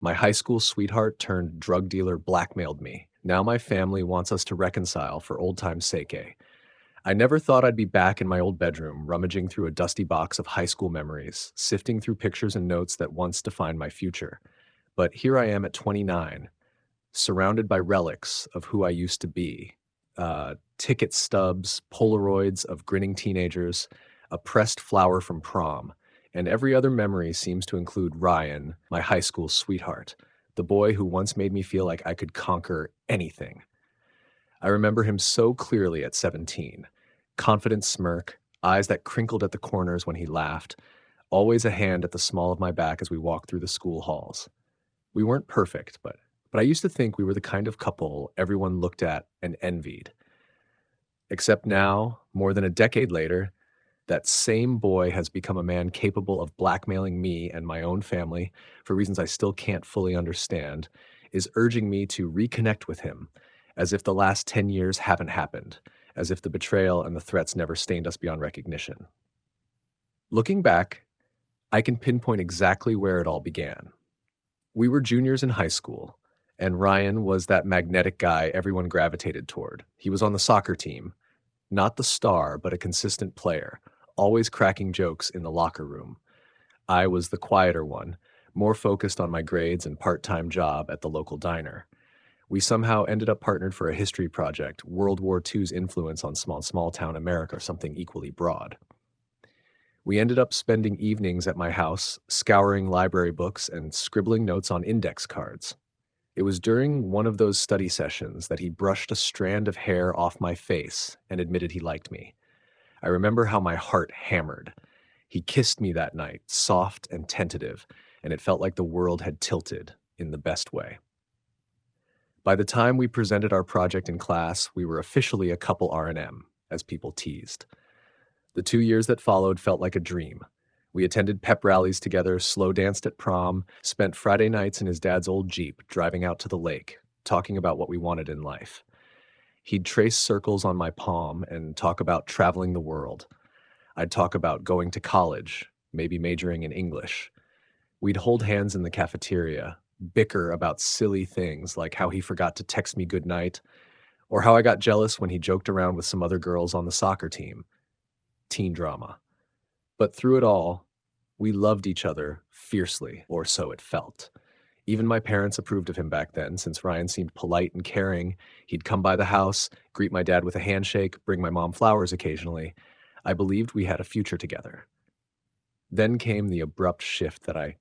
My high school sweetheart turned drug dealer blackmailed me. Now my family wants us to reconcile for old time's sake. I never thought I'd be back in my old bedroom, rummaging through a dusty box of high school memories, sifting through pictures and notes that once defined my future. But here I am at 29, surrounded by relics of who I used to be. Ticket stubs, Polaroids of grinning teenagers, a pressed flower from prom, and every other memory seems to include Ryan, my high school sweetheart, the boy who once made me feel like I could conquer anything. I remember him so clearly at 17. Confident smirk, eyes that crinkled at the corners when he laughed, always a hand at the small of my back as we walked through the school halls. We weren't perfect, but I used to think we were the kind of couple everyone looked at and envied. Except now, more than a decade later, that same boy has become a man capable of blackmailing me and my own family for reasons I still can't fully understand, is urging me to reconnect with him, as if the last 10 years haven't happened, as if the betrayal and the threats never stained us beyond recognition. Looking back, I can pinpoint exactly where it all began. We were juniors in high school, and Ryan was that magnetic guy everyone gravitated toward. He was on the soccer team, not the star, but a consistent player, always cracking jokes in the locker room. I was the quieter one, more focused on my grades and part-time job at the local diner. We somehow ended up partnered for a history project, World War II's influence on small town America, or something equally broad. We ended up spending evenings at my house, scouring library books and scribbling notes on index cards. It was during one of those study sessions that he brushed a strand of hair off my face and admitted he liked me. I remember how my heart hammered. He kissed me that night, soft and tentative, and it felt like the world had tilted in the best way. By the time we presented our project in class, we were officially a couple R&M, as people teased. The 2 years that followed felt like a dream. We attended pep rallies together, slow danced at prom, spent Friday nights in his dad's old Jeep, driving out to the lake, talking about what we wanted in life. He'd trace circles on my palm and talk about traveling the world. I'd talk about going to college, maybe majoring in English. We'd hold hands in the cafeteria, bicker about silly things like how he forgot to text me goodnight, or how I got jealous when he joked around with some other girls on the soccer team. Teen drama. But through it all, we loved each other fiercely, or so it felt. Even my parents approved of him back then, since Ryan seemed polite and caring. He'd come by the house, greet my dad with a handshake, bring my mom flowers occasionally. I believed we had a future together. Then came the abrupt shift that I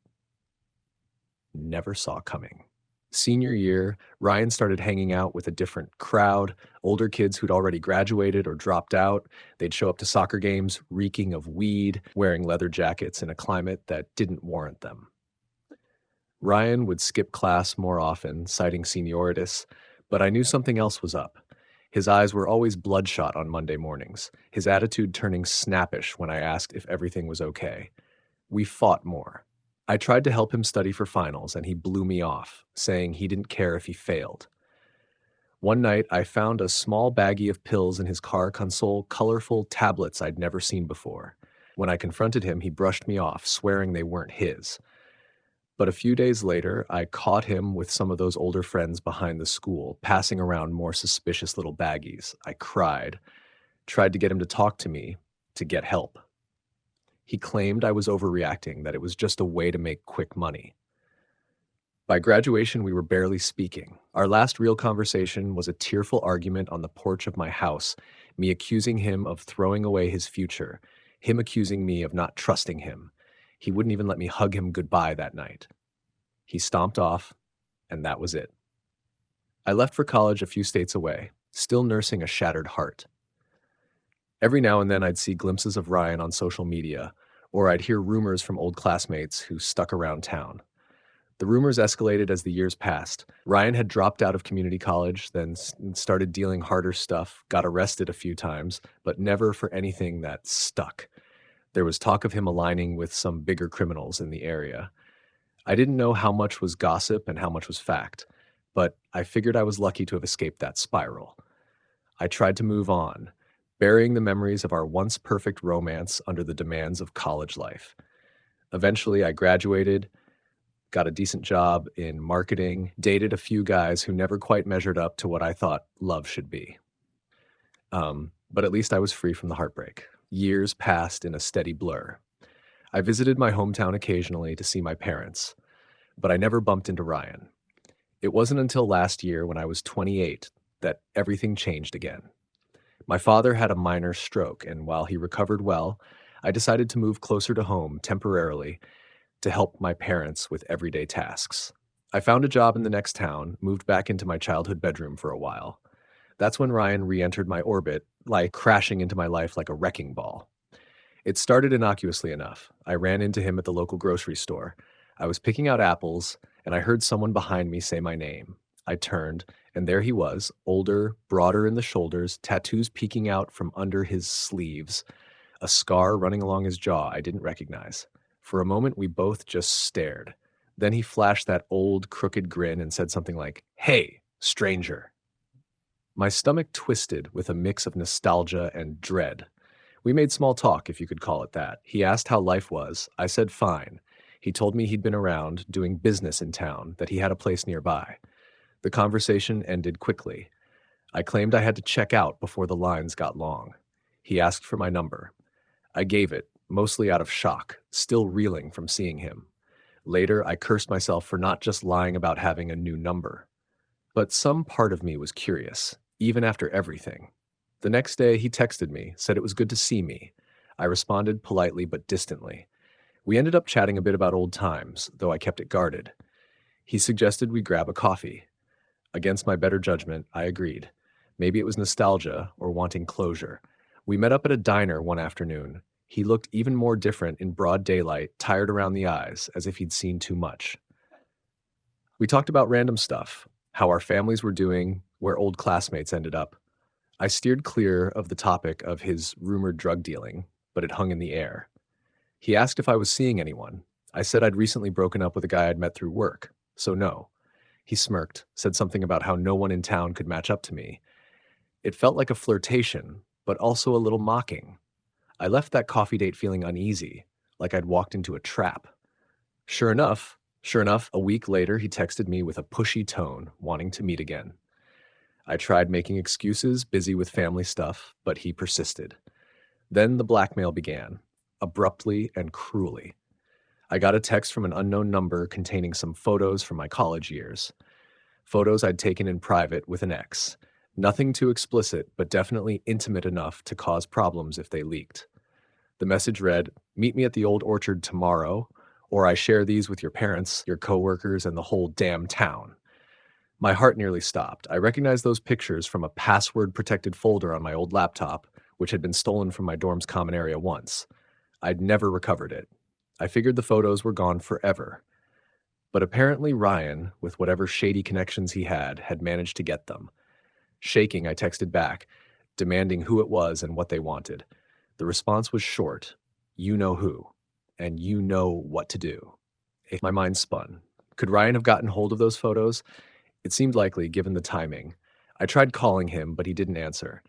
never saw coming. Senior year, Ryan started hanging out with a different crowd, older kids who'd already graduated or dropped out. They'd show up to soccer games reeking of weed, wearing leather jackets in a climate that didn't warrant them. Ryan would skip class more often, citing senioritis, but I knew something else was up. His eyes were always bloodshot on Monday mornings, his attitude turning snappish when I asked if everything was okay. We fought more. I tried to help him study for finals, and he blew me off, saying he didn't care if he failed. One night, I found a small baggie of pills in his car console, colorful tablets I'd never seen before. When I confronted him, he brushed me off, swearing they weren't his. But a few days later, I caught him with some of those older friends behind the school, passing around more suspicious little baggies. I cried, tried to get him to talk to me, to get help. He claimed I was overreacting, that it was just a way to make quick money. By graduation, we were barely speaking. Our last real conversation was a tearful argument on the porch of my house, me accusing him of throwing away his future, him accusing me of not trusting him. He wouldn't even let me hug him goodbye that night. He stomped off, and that was it. I left for college a few states away, still nursing a shattered heart. Every now and then I'd see glimpses of Ryan on social media, or I'd hear rumors from old classmates who stuck around town. The rumors escalated as the years passed. Ryan had dropped out of community college, then started dealing harder stuff, got arrested a few times, but never for anything that stuck. There was talk of him aligning with some bigger criminals in the area. I didn't know how much was gossip and how much was fact, but I figured I was lucky to have escaped that spiral. I tried to move on, burying the memories of our once perfect romance under the demands of college life. Eventually, I graduated, got a decent job in marketing, dated a few guys who never quite measured up to what I thought love should be. But at least I was free from the heartbreak. Years passed in a steady blur. I visited my hometown occasionally to see my parents, but I never bumped into Ryan. It wasn't until last year, when I was 28, that everything changed again. My father had a minor stroke, and while he recovered well, I decided to move closer to home temporarily to help my parents with everyday tasks. I found a job in the next town, moved back into my childhood bedroom for a while. That's when Ryan re entered my orbit, like crashing into my life like a wrecking ball. It started innocuously enough. I ran into him at the local grocery store. I was picking out apples, and I heard someone behind me say my name. I turned, and there he was, older, broader in the shoulders, tattoos peeking out from under his sleeves, a scar running along his jaw I didn't recognize. For a moment, we both just stared. Then he flashed that old, crooked grin and said something like, "Hey, stranger." My stomach twisted with a mix of nostalgia and dread. We made small talk, if you could call it that. He asked how life was. I said fine. He told me he'd been around, doing business in town, that he had a place nearby. The conversation ended quickly. I claimed I had to check out before the lines got long. He asked for my number. I gave it, mostly out of shock, still reeling from seeing him. Later, I cursed myself for not just lying about having a new number. But some part of me was curious, even after everything. The next day, he texted me, said it was good to see me. I responded politely but distantly. We ended up chatting a bit about old times, though I kept it guarded. He suggested we grab a coffee. Against my better judgment, I agreed. Maybe it was nostalgia or wanting closure. We met up at a diner one afternoon. He looked even more different in broad daylight, tired around the eyes, as if he'd seen too much. We talked about random stuff, how our families were doing, where old classmates ended up. I steered clear of the topic of his rumored drug dealing, but it hung in the air. He asked if I was seeing anyone. I said I'd recently broken up with a guy I'd met through work, so no. He smirked, said something about how no one in town could match up to me. It felt like a flirtation, but also a little mocking. I left that coffee date feeling uneasy, like I'd walked into a trap. Sure enough, a week later he texted me with a pushy tone, wanting to meet again. I tried making excuses, busy with family stuff, but he persisted. Then the blackmail began, abruptly and cruelly. I got a text from an unknown number containing some photos from my college years. Photos I'd taken in private with an ex. Nothing too explicit, but definitely intimate enough to cause problems if they leaked. The message read, "Meet me at the old orchard tomorrow, or I share these with your parents, your coworkers, and the whole damn town." My heart nearly stopped. I recognized those pictures from a password-protected folder on my old laptop, which had been stolen from my dorm's common area once. I'd never recovered it. I figured the photos were gone forever. But apparently Ryan, with whatever shady connections he had managed to get them. Shaking, I texted back, demanding who it was and what they wanted. The response was short, "You know who, and you know what to do." My mind spun. Could Ryan have gotten hold of those photos? It seemed likely, given the timing. I tried calling him, but he didn't answer.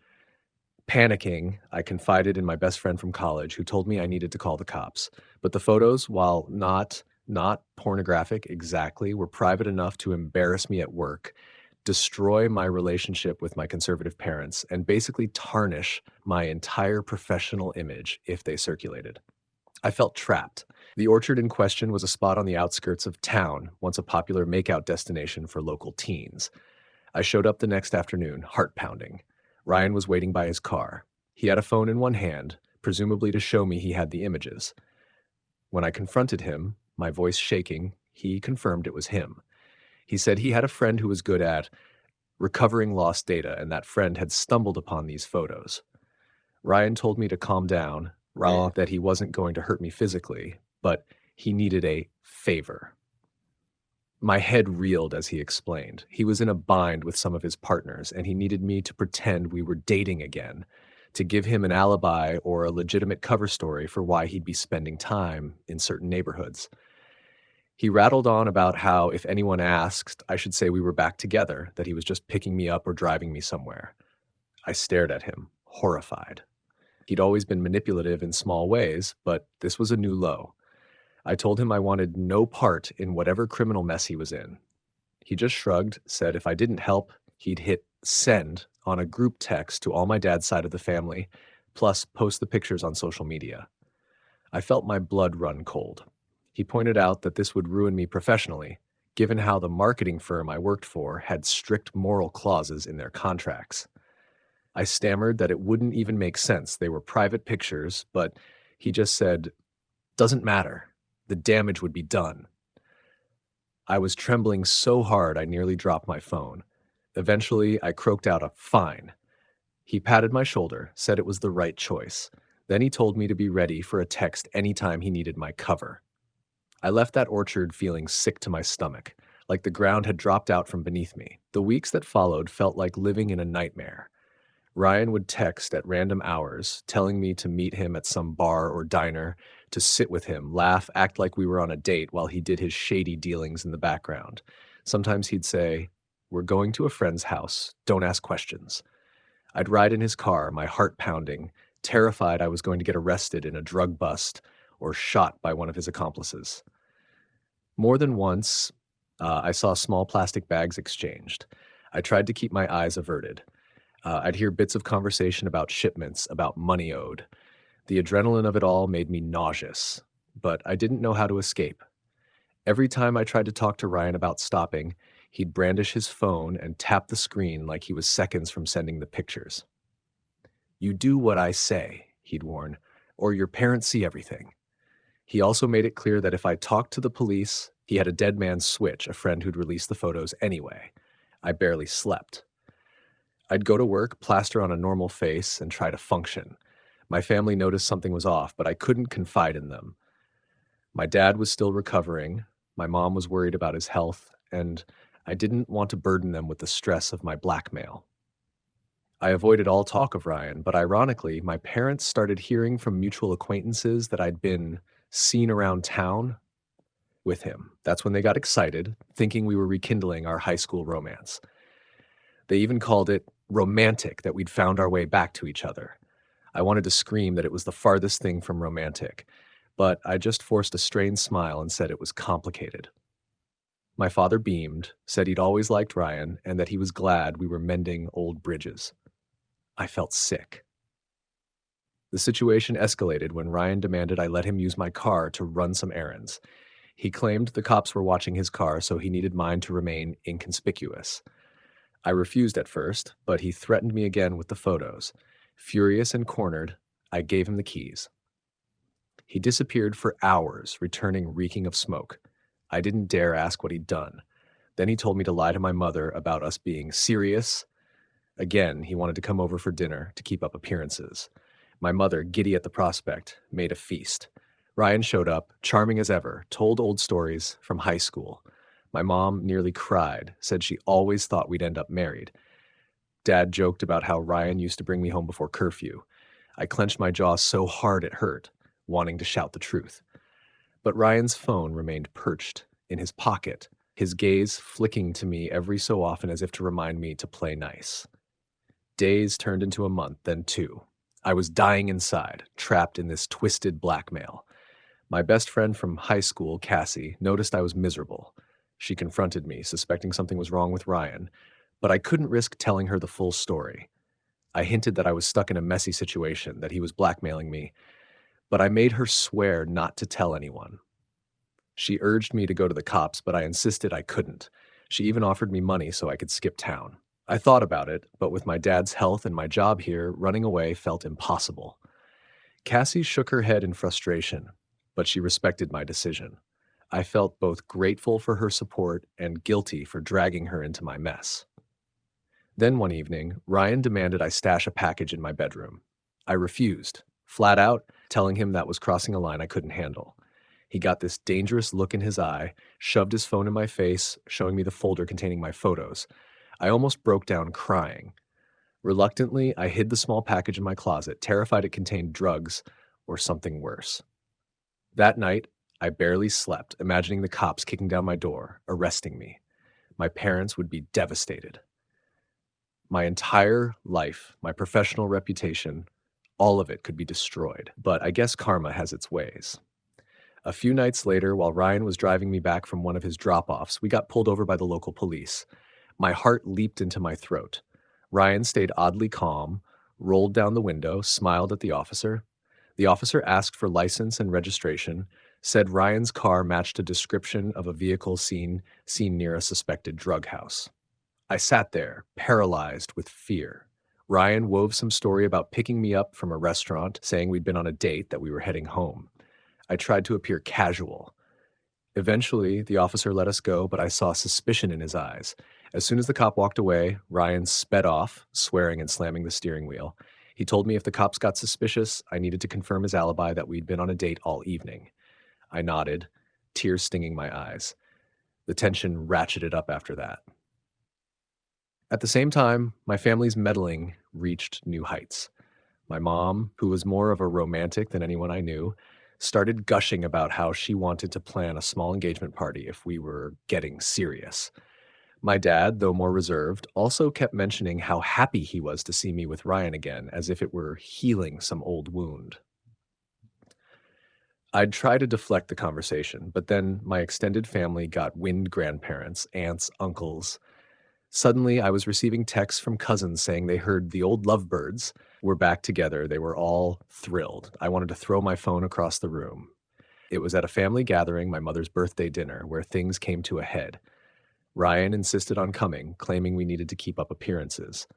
Panicking, I confided in my best friend from college, who told me I needed to call the cops. But the photos, while not pornographic exactly, were private enough to embarrass me at work, destroy my relationship with my conservative parents, and basically tarnish my entire professional image if they circulated. I felt trapped. The orchard in question was a spot on the outskirts of town, once a popular makeout destination for local teens. I showed up the next afternoon, heart pounding. Ryan was waiting by his car. He had a phone in one hand, presumably to show me he had the images. When I confronted him, my voice shaking, he confirmed it was him. He said he had a friend who was good at recovering lost data, and that friend had stumbled upon these photos. Ryan told me to calm down, that he wasn't going to hurt me physically, but he needed a favor. My head reeled as he explained. He was in a bind with some of his partners, and he needed me to pretend we were dating again, to give him an alibi or a legitimate cover story for why he'd be spending time in certain neighborhoods. He rattled on about how if anyone asked, I should say we were back together, that he was just picking me up or driving me somewhere. I stared at him, horrified. He'd always been manipulative in small ways, but this was a new low. I told him I wanted no part in whatever criminal mess he was in. He just shrugged, said if I didn't help, he'd hit send on a group text to all my dad's side of the family, plus post the pictures on social media. I felt my blood run cold. He pointed out that this would ruin me professionally, given how the marketing firm I worked for had strict moral clauses in their contracts. I stammered that it wouldn't even make sense. They were private pictures, but he just said, "Doesn't matter. The damage would be done." I was trembling so hard I nearly dropped my phone. Eventually, I croaked out a "fine." He patted my shoulder, said it was the right choice. Then he told me to be ready for a text anytime he needed my cover. I left that orchard feeling sick to my stomach, like the ground had dropped out from beneath me. The weeks that followed felt like living in a nightmare. Ryan would text at random hours, telling me to meet him at some bar or diner, to sit with him, laugh, act like we were on a date while he did his shady dealings in the background. Sometimes he'd say, "We're going to a friend's house. Don't ask questions." I'd ride in his car, my heart pounding, terrified I was going to get arrested in a drug bust or shot by one of his accomplices. More than once, I saw small plastic bags exchanged. I tried to keep my eyes averted. I'd hear bits of conversation about shipments, about money owed. The adrenaline of it all made me nauseous, but I didn't know how to escape. Every time I tried to talk to Ryan about stopping, he'd brandish his phone and tap the screen like he was seconds from sending the pictures. "You do what I say," he'd warn, "or your parents see everything." He also made it clear that if I talked to the police, he had a dead man's switch, a friend who'd released the photos anyway. I barely slept. I'd go to work, plaster on a normal face, and try to function. My family noticed something was off, but I couldn't confide in them. My dad was still recovering, my mom was worried about his health, and I didn't want to burden them with the stress of my blackmail. I avoided all talk of Ryan, but ironically, my parents started hearing from mutual acquaintances that I'd been seen around town with him. That's when they got excited, thinking we were rekindling our high school romance. They even called it romantic that we'd found our way back to each other. I wanted to scream that it was the farthest thing from romantic, but I just forced a strained smile and said it was complicated. My father beamed, said he'd always liked Ryan, and that he was glad we were mending old bridges. I felt sick. The situation escalated when Ryan demanded I let him use my car to run some errands. He claimed the cops were watching his car, so he needed mine to remain inconspicuous. I refused at first, but he threatened me again with the photos. Furious and cornered, I gave him the keys. He disappeared for hours, returning reeking of smoke. I didn't dare ask what he'd done. Then he told me to lie to my mother about us being serious. Again, he wanted to come over for dinner to keep up appearances. My mother, giddy at the prospect, made a feast. Ryan showed up, charming as ever, told old stories from high school. My mom nearly cried, said she always thought we'd end up married. Dad joked about how Ryan used to bring me home before curfew. I clenched my jaw so hard it hurt, wanting to shout the truth. But Ryan's phone remained perched in his pocket, his gaze flicking to me every so often as if to remind me to play nice. Days turned into a month, then two. I was dying inside, trapped in this twisted blackmail. My best friend from high school, Cassie, noticed I was miserable. She confronted me, suspecting something was wrong with Ryan, but I couldn't risk telling her the full story. I hinted that I was stuck in a messy situation, that he was blackmailing me, but I made her swear not to tell anyone. She urged me to go to the cops, but I insisted I couldn't. She even offered me money so I could skip town. I thought about it, but with my dad's health and my job here, running away felt impossible. Cassie shook her head in frustration, but she respected my decision. I felt both grateful for her support and guilty for dragging her into my mess. Then one evening, Ryan demanded I stash a package in my bedroom. I refused, flat out, telling him that was crossing a line I couldn't handle. He got this dangerous look in his eye, shoved his phone in my face, showing me the folder containing my photos. I almost broke down crying. Reluctantly, I hid the small package in my closet, terrified it contained drugs or something worse. That night, I barely slept, imagining the cops kicking down my door, arresting me. My parents would be devastated. My entire life, my professional reputation, all of it could be destroyed. But I guess karma has its ways. A few nights later, while Ryan was driving me back from one of his drop offs, we got pulled over by the local police. My heart leaped into my throat. Ryan stayed oddly calm, rolled down the window, smiled at the officer. The officer asked for license and registration, said Ryan's car matched a description of a vehicle seen near a suspected drug house. I sat there, paralyzed with fear. Ryan wove some story about picking me up from a restaurant, saying we'd been on a date, that we were heading home. I tried to appear casual. Eventually, the officer let us go, but I saw suspicion in his eyes. As soon as the cop walked away, Ryan sped off, swearing and slamming the steering wheel. He told me if the cops got suspicious, I needed to confirm his alibi that we'd been on a date all evening. I nodded, tears stinging my eyes. The tension ratcheted up after that. At the same time, my family's meddling reached new heights. My mom, who was more of a romantic than anyone I knew, started gushing about how she wanted to plan a small engagement party if we were getting serious. My dad, though more reserved, also kept mentioning how happy he was to see me with Ryan again, as if it were healing some old wound. I'd try to deflect the conversation, but then my extended family got wind: grandparents, aunts, uncles. Suddenly, I was receiving texts from cousins saying they heard the old lovebirds were back together. They were all thrilled. I wanted to throw my phone across the room. It was at a family gathering, my mother's birthday dinner, where things came to a head. Ryan insisted on coming, claiming we needed to keep up appearances.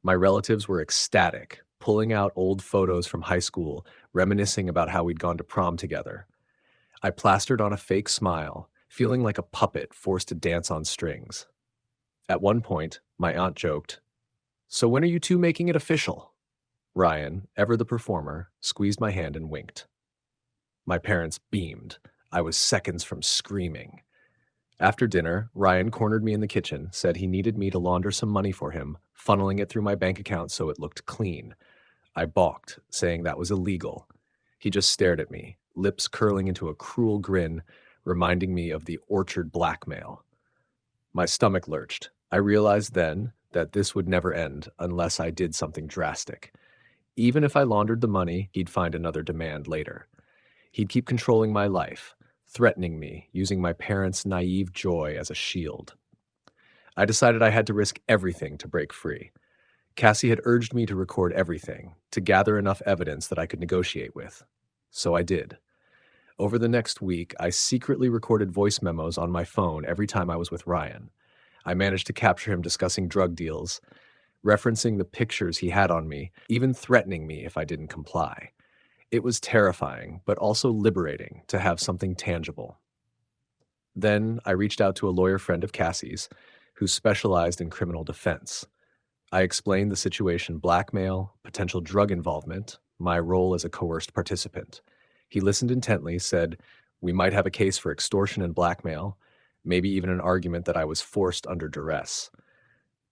My relatives were ecstatic, pulling out old photos from high school, reminiscing about how we'd gone to prom together. I plastered on a fake smile, feeling like a puppet forced to dance on strings. At one point, my aunt joked, "So when are you two making it official?" Ryan, ever the performer, squeezed my hand and winked. My parents beamed. I was seconds from screaming. After dinner, Ryan cornered me in the kitchen, said he needed me to launder some money for him, funneling it through my bank account so it looked clean. I balked, saying that was illegal. He just stared at me, lips curling into a cruel grin, reminding me of the orchard blackmail. My stomach lurched. I realized then that this would never end unless I did something drastic. Even if I laundered the money, he'd find another demand later. He'd keep controlling my life, threatening me, using my parents' naive joy as a shield. I decided I had to risk everything to break free. Cassie had urged me to record everything, to gather enough evidence that I could negotiate with. So I did. Over the next week, I secretly recorded voice memos on my phone every time I was with Ryan. I managed to capture him discussing drug deals, referencing the pictures he had on me, even threatening me if I didn't comply. It was terrifying, but also liberating to have something tangible. Then I reached out to a lawyer friend of Cassie's who specialized in criminal defense. I explained the situation: blackmail, potential drug involvement, my role as a coerced participant. He listened intently, said we might have a case for extortion and blackmail, maybe even an argument that I was forced under duress.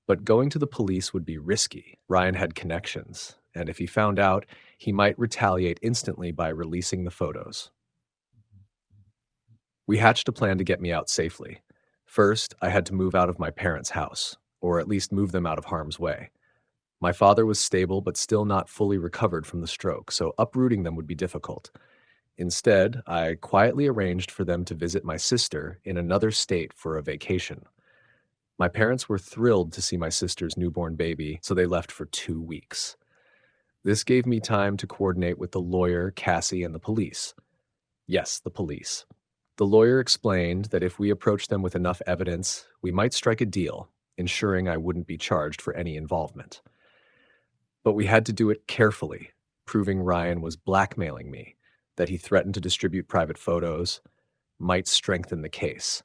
But going to the police would be risky. Ryan had connections, and if he found out, he might retaliate instantly by releasing the photos. We hatched a plan to get me out safely. First, I had to move out of my parents' house, or at least move them out of harm's way. My father was stable but still not fully recovered from the stroke, so uprooting them would be difficult. Instead, I quietly arranged for them to visit my sister in another state for a vacation. My parents were thrilled to see my sister's newborn baby, so they left for 2 weeks. This gave me time to coordinate with the lawyer, Cassie, and the police. Yes, the police. The lawyer explained that if we approached them with enough evidence, we might strike a deal, ensuring I wouldn't be charged for any involvement. But we had to do it carefully, proving Ryan was blackmailing me, that he threatened to distribute private photos, might strengthen the case.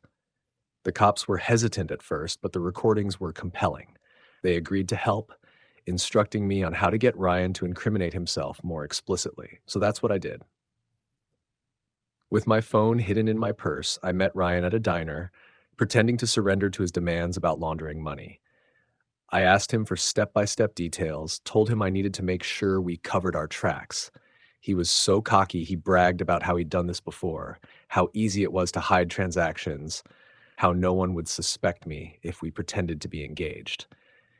The cops were hesitant at first, but the recordings were compelling. They agreed to help, instructing me on how to get Ryan to incriminate himself more explicitly. So that's what I did. With my phone hidden in my purse, I met Ryan at a diner, pretending to surrender to his demands about laundering money. I asked him for step-by-step details, told him I needed to make sure we covered our tracks. He was so cocky, he bragged about how he'd done this before, how easy it was to hide transactions, how no one would suspect me if we pretended to be engaged.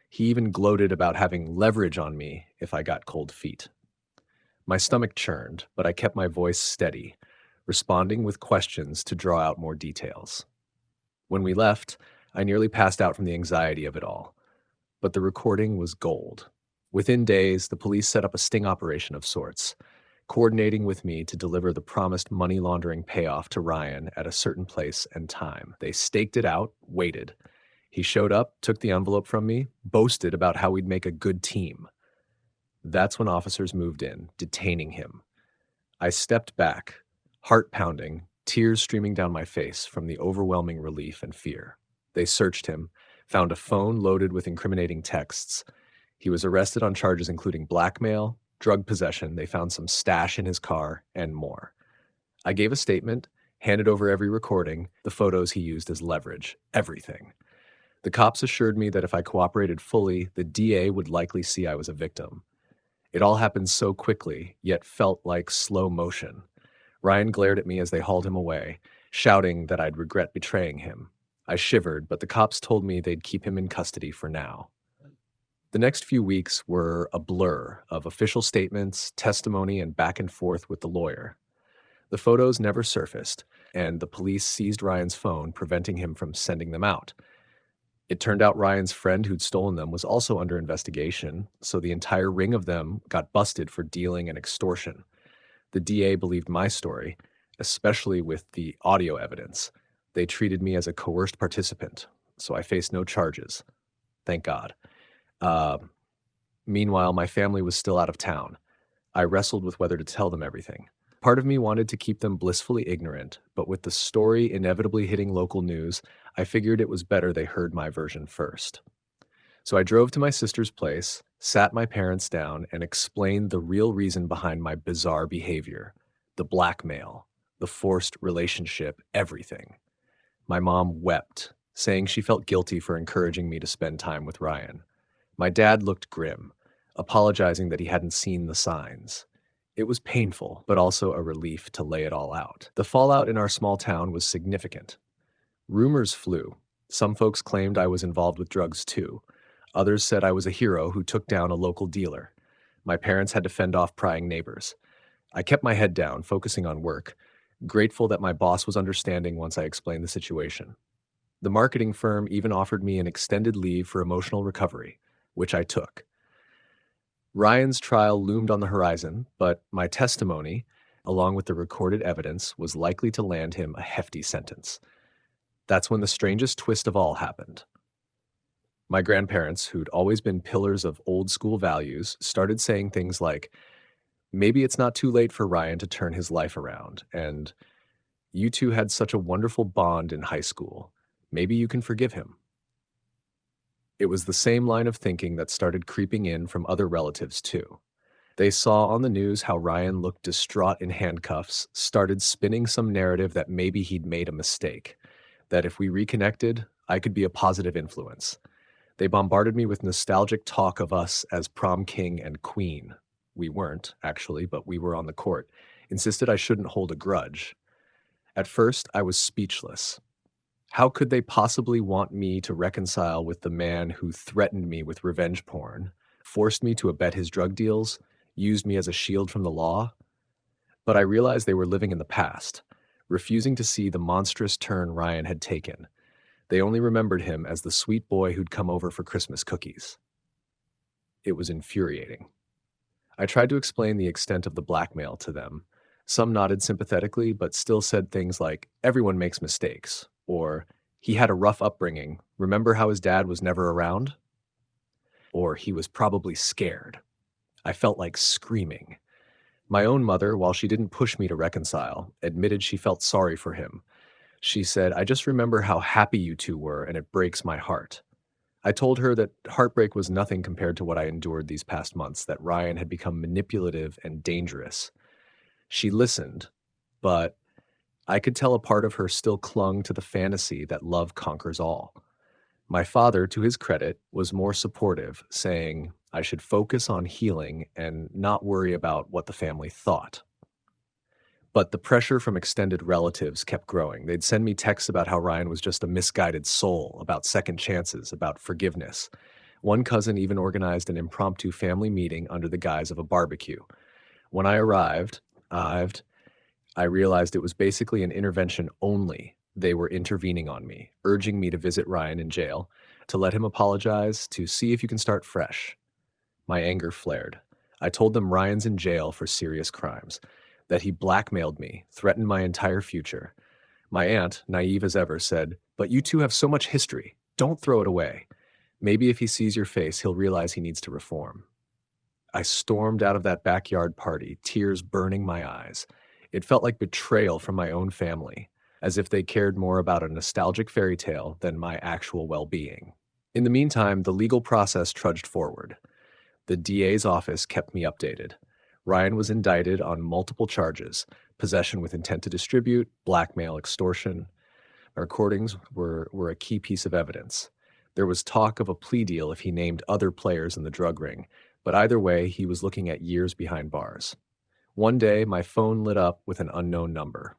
He even gloated about having leverage on me if I got cold feet. My stomach churned, but I kept my voice steady. responding with questions to draw out more details. When we left, I nearly passed out from the anxiety of it all, but the recording was gold. Within days, the police set up a sting operation of sorts, coordinating with me to deliver the promised money laundering payoff to Ryan at a certain place and time. They staked it out, waited. He showed up, took the envelope from me, boasted about how we'd make a good team. That's when officers moved in, detaining him. I stepped back, heart pounding, tears streaming down my face from the overwhelming relief and fear. They searched him, found a phone loaded with incriminating texts. He was arrested on charges including blackmail, drug possession. They found some stash in his car, and more. I gave a statement, handed over every recording, the photos he used as leverage, everything. The cops assured me that if I cooperated fully, the DA would likely see I was a victim. It all happened so quickly, yet felt like slow motion. Ryan glared at me as they hauled him away, shouting that I'd regret betraying him. I shivered, but the cops told me they'd keep him in custody for now. The next few weeks were a blur of official statements, testimony, and back and forth with the lawyer. The photos never surfaced, and the police seized Ryan's phone, preventing him from sending them out. It turned out Ryan's friend who'd stolen them was also under investigation, so the entire ring of them got busted for dealing and extortion. The DA believed my story, especially with the audio evidence. They treated me as a coerced participant, so I faced no charges. Thank God. Meanwhile, my family was still out of town. I wrestled with whether to tell them everything. Part of me wanted to keep them blissfully ignorant, but with the story inevitably hitting local news, I figured it was better they heard my version first. So I drove to my sister's place, sat my parents down, and explained the real reason behind my bizarre behavior, the blackmail, the forced relationship, everything. My mom wept, saying she felt guilty for encouraging me to spend time with Ryan. My dad looked grim, apologizing that he hadn't seen the signs. It was painful, but also a relief to lay it all out. The fallout in our small town was significant. Rumors flew. Some folks claimed I was involved with drugs too. Others said I was a hero who took down a local dealer. My parents had to fend off prying neighbors. I kept my head down, focusing on work, grateful that my boss was understanding once I explained the situation. The marketing firm even offered me an extended leave for emotional recovery, which I took. Ryan's trial loomed on the horizon, but my testimony, along with the recorded evidence, was likely to land him a hefty sentence. That's when the strangest twist of all happened. My grandparents, who'd always been pillars of old school values, started saying things like, maybe it's not too late for Ryan to turn his life around, and you two had such a wonderful bond in high school. Maybe you can forgive him. It was the same line of thinking that started creeping in from other relatives too. They saw on the news how Ryan looked distraught in handcuffs, started spinning some narrative that maybe he'd made a mistake, that if we reconnected, I could be a positive influence. They bombarded me with nostalgic talk of us as prom king and queen. We weren't, actually, but we were on the court. Insisted I shouldn't hold a grudge. At first, I was speechless. How could they possibly want me to reconcile with the man who threatened me with revenge porn, forced me to abet his drug deals, used me as a shield from the law? But I realized they were living in the past, refusing to see the monstrous turn Ryan had taken. They only remembered him as the sweet boy who'd come over for Christmas cookies. It was infuriating. I tried to explain the extent of the blackmail to them. Some nodded sympathetically, but still said things like, everyone makes mistakes, or he had a rough upbringing, remember how his dad was never around? Or he was probably scared. I felt like screaming. My own mother, while she didn't push me to reconcile, admitted she felt sorry for him. She said, I just remember how happy you two were, and it breaks my heart. I told her that heartbreak was nothing compared to what I endured these past months, that Ryan had become manipulative and dangerous. She listened, but I could tell a part of her still clung to the fantasy that love conquers all. My father, to his credit, was more supportive, saying I should focus on healing and not worry about what the family thought. But the pressure from extended relatives kept growing. They'd send me texts about how Ryan was just a misguided soul, about second chances, about forgiveness. One cousin even organized an impromptu family meeting under the guise of a barbecue. When I arrived, I realized it was basically an intervention only. They were intervening on me, urging me to visit Ryan in jail, to let him apologize, to see if you can start fresh. My anger flared. I told them Ryan's in jail for serious crimes, that he blackmailed me, threatened my entire future. My aunt, naive as ever, said, "But you two have so much history. Don't throw it away. Maybe if he sees your face, he'll realize he needs to reform." I stormed out of that backyard party, tears burning my eyes. It felt like betrayal from my own family, as if they cared more about a nostalgic fairy tale than my actual well-being. In the meantime, the legal process trudged forward. The DA's office kept me updated. Ryan was indicted on multiple charges: possession with intent to distribute, blackmail, extortion. Recordings were a key piece of evidence. There was talk of a plea deal if he named other players in the drug ring, but either way, he was looking at years behind bars. One day, my phone lit up with an unknown number.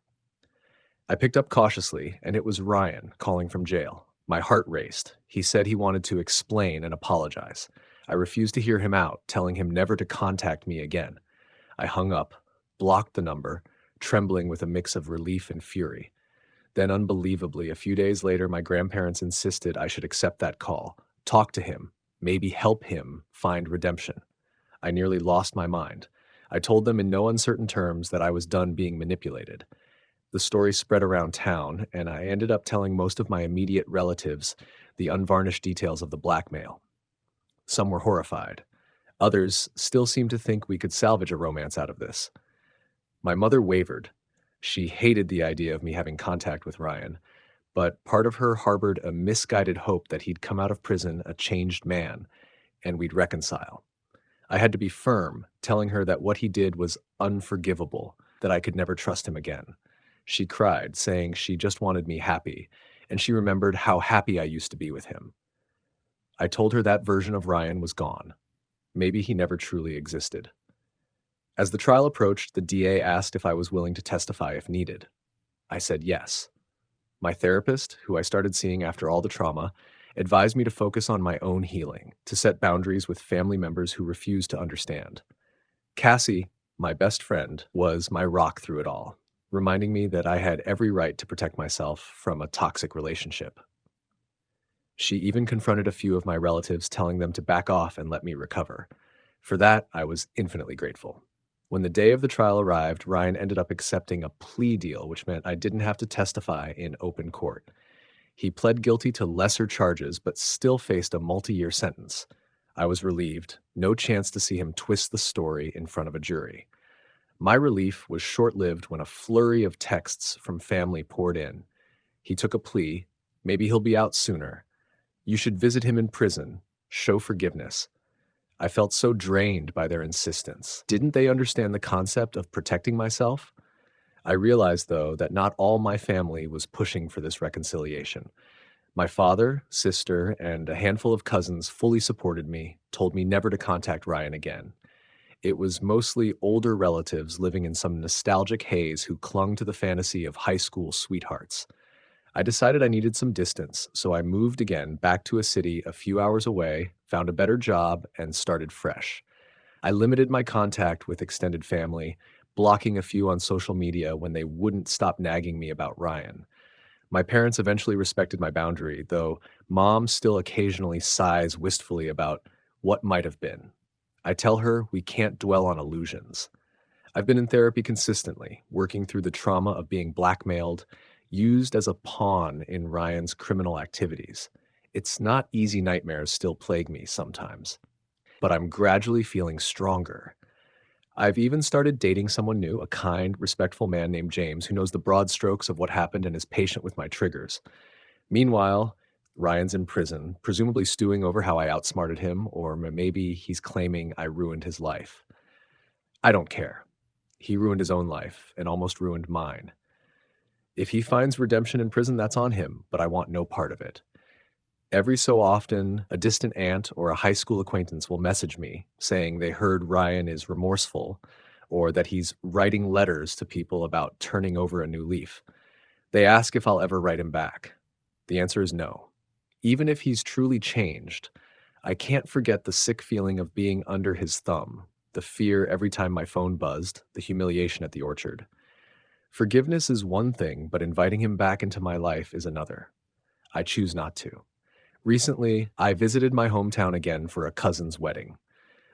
I picked up cautiously, and it was Ryan calling from jail. My heart raced. He said he wanted to explain and apologize. I refused to hear him out, telling him never to contact me again. I hung up, blocked the number, trembling with a mix of relief and fury. Then, unbelievably, a few days later, my grandparents insisted I should accept that call, talk to him, maybe help him find redemption. I nearly lost my mind. I told them in no uncertain terms that I was done being manipulated. The story spread around town, and I ended up telling most of my immediate relatives the unvarnished details of the blackmail. Some were horrified. Others still seemed to think we could salvage a romance out of this. My mother wavered. She hated the idea of me having contact with Ryan, but part of her harbored a misguided hope that he'd come out of prison a changed man, and we'd reconcile. I had to be firm, telling her that what he did was unforgivable, that I could never trust him again. She cried, saying she just wanted me happy, and she remembered how happy I used to be with him. I told her that version of Ryan was gone. Maybe he never truly existed. As the trial approached, the DA asked if I was willing to testify if needed. I said yes. My therapist, who I started seeing after all the trauma, advised me to focus on my own healing, to set boundaries with family members who refused to understand. Cassie, my best friend, was my rock through it all, reminding me that I had every right to protect myself from a toxic relationship. She even confronted a few of my relatives, telling them to back off and let me recover. For that, I was infinitely grateful. When the day of the trial arrived, Ryan ended up accepting a plea deal, which meant I didn't have to testify in open court. He pled guilty to lesser charges, but still faced a multi-year sentence. I was relieved. No chance to see him twist the story in front of a jury. My relief was short-lived when a flurry of texts from family poured in. He took a plea. Maybe he'll be out sooner. You should visit him in prison. Show forgiveness. I felt so drained by their insistence. Didn't they understand the concept of protecting myself? I realized, though, that not all my family was pushing for this reconciliation. My father, sister, and a handful of cousins fully supported me, told me never to contact Ryan again. It was mostly older relatives living in some nostalgic haze who clung to the fantasy of high school sweethearts. I decided I needed some distance, so I moved again back to a city a few hours away, found a better job, and started fresh. I limited my contact with extended family, blocking a few on social media when they wouldn't stop nagging me about Ryan. My parents eventually respected my boundary, though Mom still occasionally sighs wistfully about what might have been. I tell her we can't dwell on illusions. I've been in therapy consistently, working through the trauma of being blackmailed, used as a pawn in Ryan's criminal activities. It's not easy. Nightmares still plague me sometimes, but I'm gradually feeling stronger. I've even started dating someone new, a kind, respectful man named James who knows the broad strokes of what happened and is patient with my triggers. Meanwhile, Ryan's in prison, presumably stewing over how I outsmarted him, or maybe he's claiming I ruined his life. I don't care. He ruined his own life and almost ruined mine. If he finds redemption in prison, that's on him, but I want no part of it. Every so often, a distant aunt or a high school acquaintance will message me saying they heard Ryan is remorseful or that he's writing letters to people about turning over a new leaf. They ask if I'll ever write him back. The answer is no. Even if he's truly changed, I can't forget the sick feeling of being under his thumb, the fear every time my phone buzzed, the humiliation at the orchard. Forgiveness is one thing, but inviting him back into my life is another. I choose not to. Recently, I visited my hometown again for a cousin's wedding.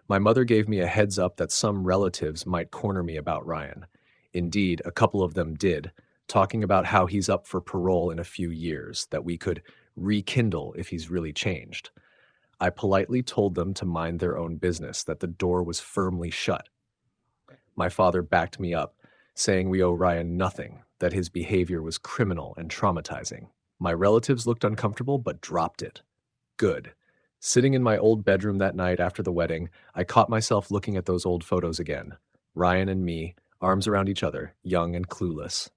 My mother gave me a heads up that some relatives might corner me about Ryan. Indeed, a couple of them did, talking about how he's up for parole in a few years, that we could rekindle if he's really changed. I politely told them to mind their own business, that the door was firmly shut. My father backed me up, saying we owe Ryan nothing, that his behavior was criminal and traumatizing. My relatives looked uncomfortable but dropped it. Good. Sitting in my old bedroom that night after the wedding, I caught myself looking at those old photos again. Ryan and me, arms around each other, young and clueless.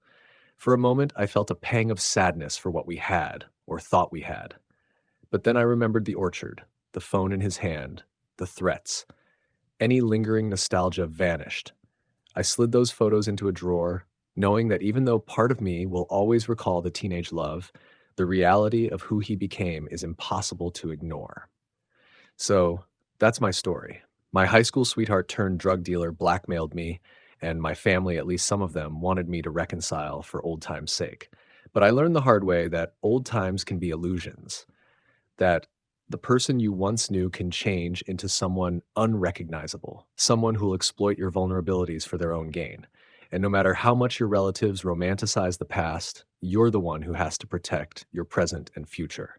For a moment, I felt a pang of sadness for what we had, or thought we had. But then I remembered the orchard, the phone in his hand, the threats. Any lingering nostalgia vanished. I slid those photos into a drawer, knowing that even though part of me will always recall the teenage love, the reality of who he became is impossible to ignore. So that's my story. My high school sweetheart turned drug dealer blackmailed me, and my family, at least some of them, wanted me to reconcile for old time's sake. But I learned the hard way that old times can be illusions, that the person you once knew can change into someone unrecognizable, someone who'll exploit your vulnerabilities for their own gain. And no matter how much your relatives romanticize the past, you're the one who has to protect your present and future.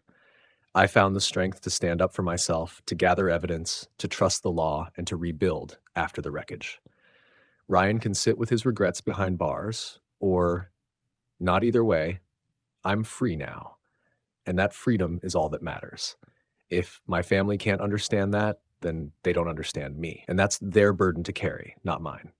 I found the strength to stand up for myself, to gather evidence, to trust the law, and to rebuild after the wreckage. Ryan can sit with his regrets behind bars, or not either way. I'm free now, and that freedom is all that matters. If my family can't understand that, then they don't understand me, and that's their burden to carry, not mine.